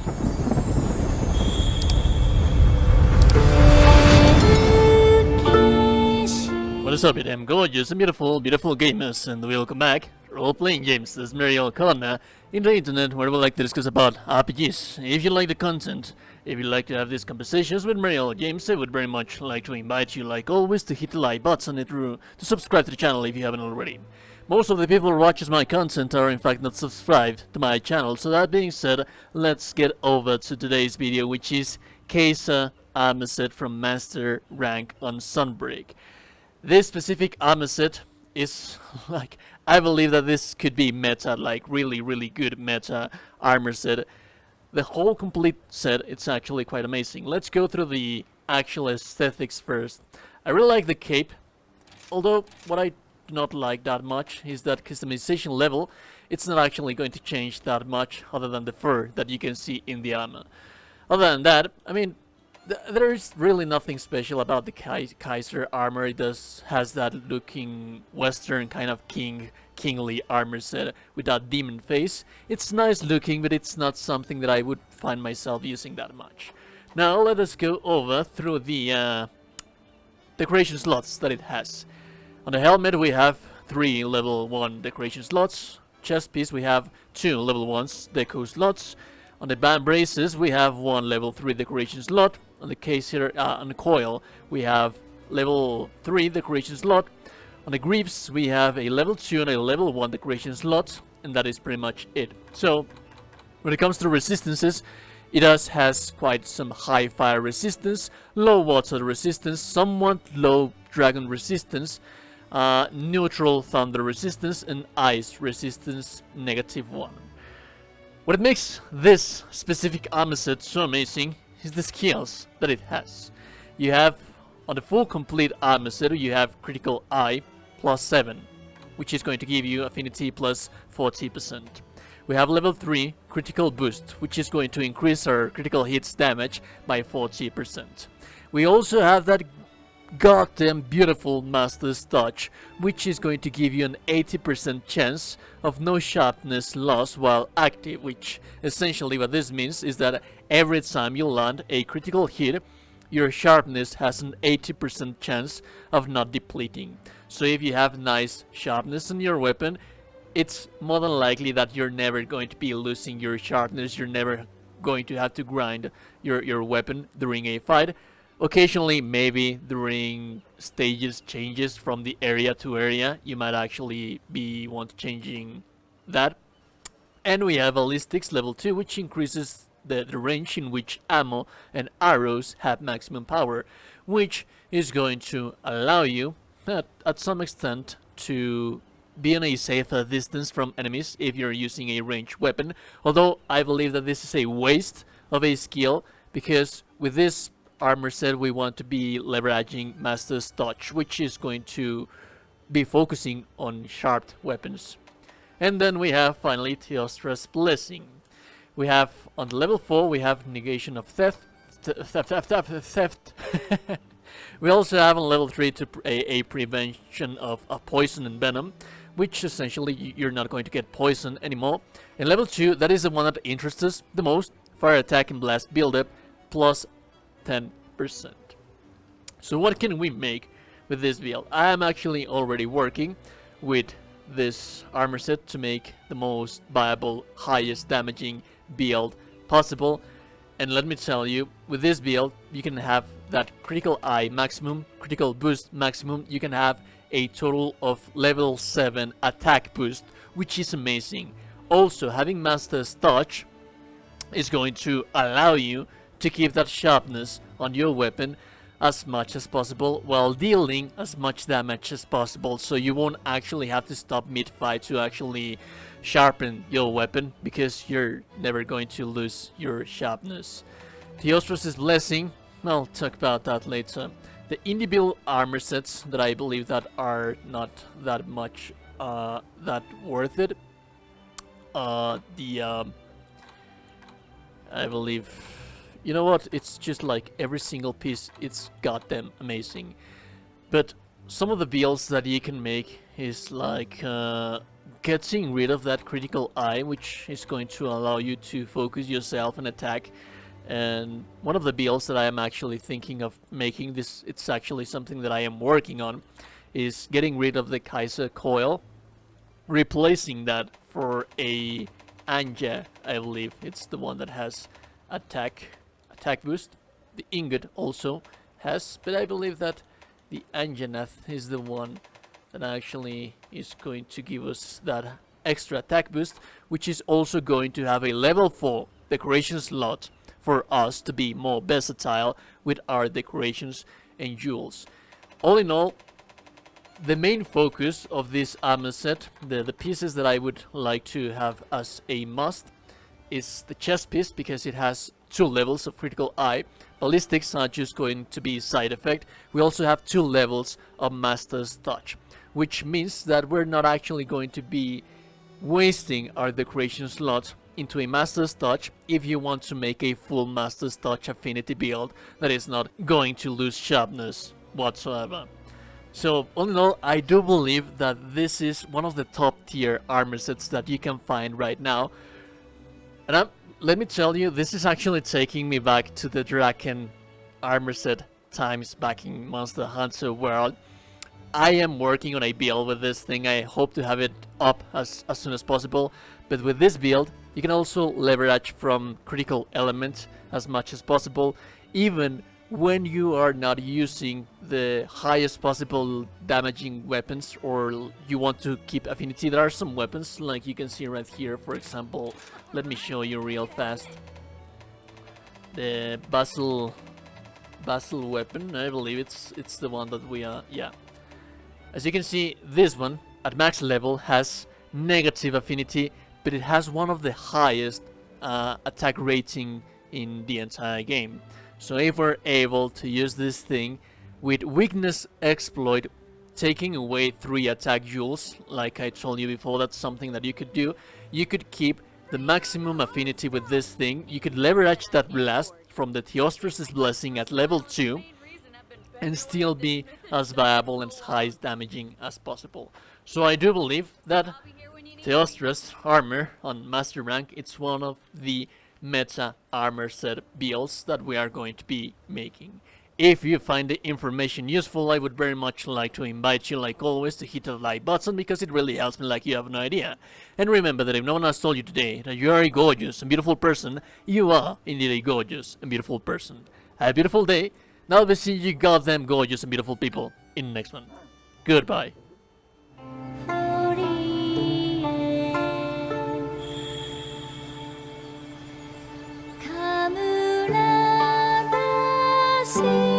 What is up, you damn gorgeous and beautiful gamers, and welcome back to Role-Playing Games. This is Mariel Corner in the internet, where we like to discuss about RPGs. If you like the content, if you like to have these conversations with Mariel James, I would very much like to invite you, like always, to hit the like button and to subscribe to the channel if you haven't already. Most of the people who watches my content are in fact not subscribed to my channel, so that being said, let's get over to today's video, which is Kaiser armor set from Master rank on Sunbreak. This specific armor set is like, I believe that this could be meta, like really good meta armor set. The whole complete set, it's actually quite amazing. Let's go through the actual aesthetics first. I really like the cape, although what I do not like that much is that customization level. It's not actually going to change that much other than the fur that you can see in the armor. Other than that, I mean, there is really nothing special about the Kaiser armor. It has that looking western kind of kingly armor set with that demon face. It's nice looking, but it's not something that I would find myself using that much. Now let us go over through the decoration slots that it has. On the helmet we have 3 level 1 decoration slots. Chest piece we have 2 level 1s deco slots. On the band braces we have 1 level 3 decoration slot. On the case here, on the coil, we have level 3 decoration slot. On the greaves, we have a level 2 and a level 1 decoration slot, and that is pretty much it. So, when it comes to resistances, it has quite some high fire resistance, low water resistance, somewhat low dragon resistance, neutral thunder resistance, and ice resistance -1. What makes this specific armor set so amazing is the skills that it has. You have, on the full complete armor set, you have critical eye +7, which is going to give you affinity plus 40%. We have level 3 critical boost, which is going to increase our critical hits damage by 40%. We also have that goddamn beautiful Master's Touch, which is going to give you an 80% chance of no sharpness loss while active, which essentially what this means is that every time you land a critical hit, your sharpness has an 80% chance of not depleting. So if you have nice sharpness in your weapon, it's more than likely that you're never going to be losing your sharpness, you're never going to have to grind your weapon during a fight. Occasionally, maybe during stages changes from the area to area, you might actually want changing that. And we have ballistics level 2, which increases the range in which ammo and arrows have maximum power, which is going to allow you, at some extent, to be in a safer distance from enemies if you're using a ranged weapon. Although I believe that this is a waste of a skill, because with this armor set we want to be leveraging Master's Touch, which is going to be focusing on sharp weapons. And then we have finally Teostra's Blessing. We have on level 4 we have negation of theft. We also have on level 3 a prevention of poison and venom, which essentially you're not going to get poison anymore. And level 2, that is the one that interests us the most, fire attack and blast build-up plus 10%. So what can we make with this build? I am actually already working with this armor set to make the most viable, highest damaging build possible. And let me tell you, with this build, you can have that critical eye maximum, critical boost maximum. You can have a total of level 7 attack boost, which is amazing. Also, having Master's Touch is going to allow you to keep that sharpness on your weapon as much as possible while dealing as much damage as possible, so you won't actually have to stop mid-fight to actually sharpen your weapon, because you're never going to lose your sharpness. Teostra's Blessing, I'll talk about that later. The indie build armor sets that I believe that are not that much that worth it. I believe, you know what, it's just like every single piece, it's goddamn amazing. But some of the builds that you can make is like getting rid of that critical eye, which is going to allow you to focus yourself and attack. And one of the builds that I am actually thinking of making, this it's actually something that I am working on, is getting rid of the Kaiser coil, replacing that for a Anja. I believe it's the one that has attack boost. The ingot also has, but I believe that the Anjanath is the one that actually is going to give us that extra attack boost, which is also going to have a level 4 decoration slot for us to be more versatile with our decorations and jewels. All in all, the main focus of this armor set, the pieces that I would like to have as a must, is the chest piece, because it has 2 levels of critical eye. Ballistics are just going to be side effect. We also have 2 levels of Master's Touch, which means that we're not actually going to be wasting our decoration slots into a Master's Touch if you want to make a full Master's Touch Affinity build that is not going to lose sharpness whatsoever. So all in all, I do believe that this is one of the top tier armor sets that you can find right now. And let me tell you, this is actually taking me back to the Draken armor set times back in Monster Hunter World. I am working on a build with this thing. I hope to have it up as soon as possible. But with this build, you can also leverage from critical elements as much as possible, even when you are not using the highest possible damaging weapons, or you want to keep affinity. There are some weapons, like you can see right here, for example. Let me show you real fast. The Basil weapon, I believe it's the one that we are, yeah. As you can see, this one at max level has negative affinity, but it has one of the highest attack rating in the entire game. So if we're able to use this thing with weakness exploit, taking away 3 attack jewels, like I told you before, that's something that you could do. You could keep the maximum affinity with this thing. You could leverage that blast from the Teostra's blessing at level 2 and still be as viable and as high damaging as possible. So I do believe that Teostra's armor on master rank, it's one of the meta armor set builds that we are going to be making. If you find the information useful, I would very much like to invite you, like always, to hit the like button, because it really helps me like you have no idea. And remember that if no one has told you today that you are a gorgeous and beautiful person, you are indeed a gorgeous and beautiful person. Have a beautiful day. Now I'll be seeing you goddamn gorgeous and beautiful people in the next one. Goodbye. City.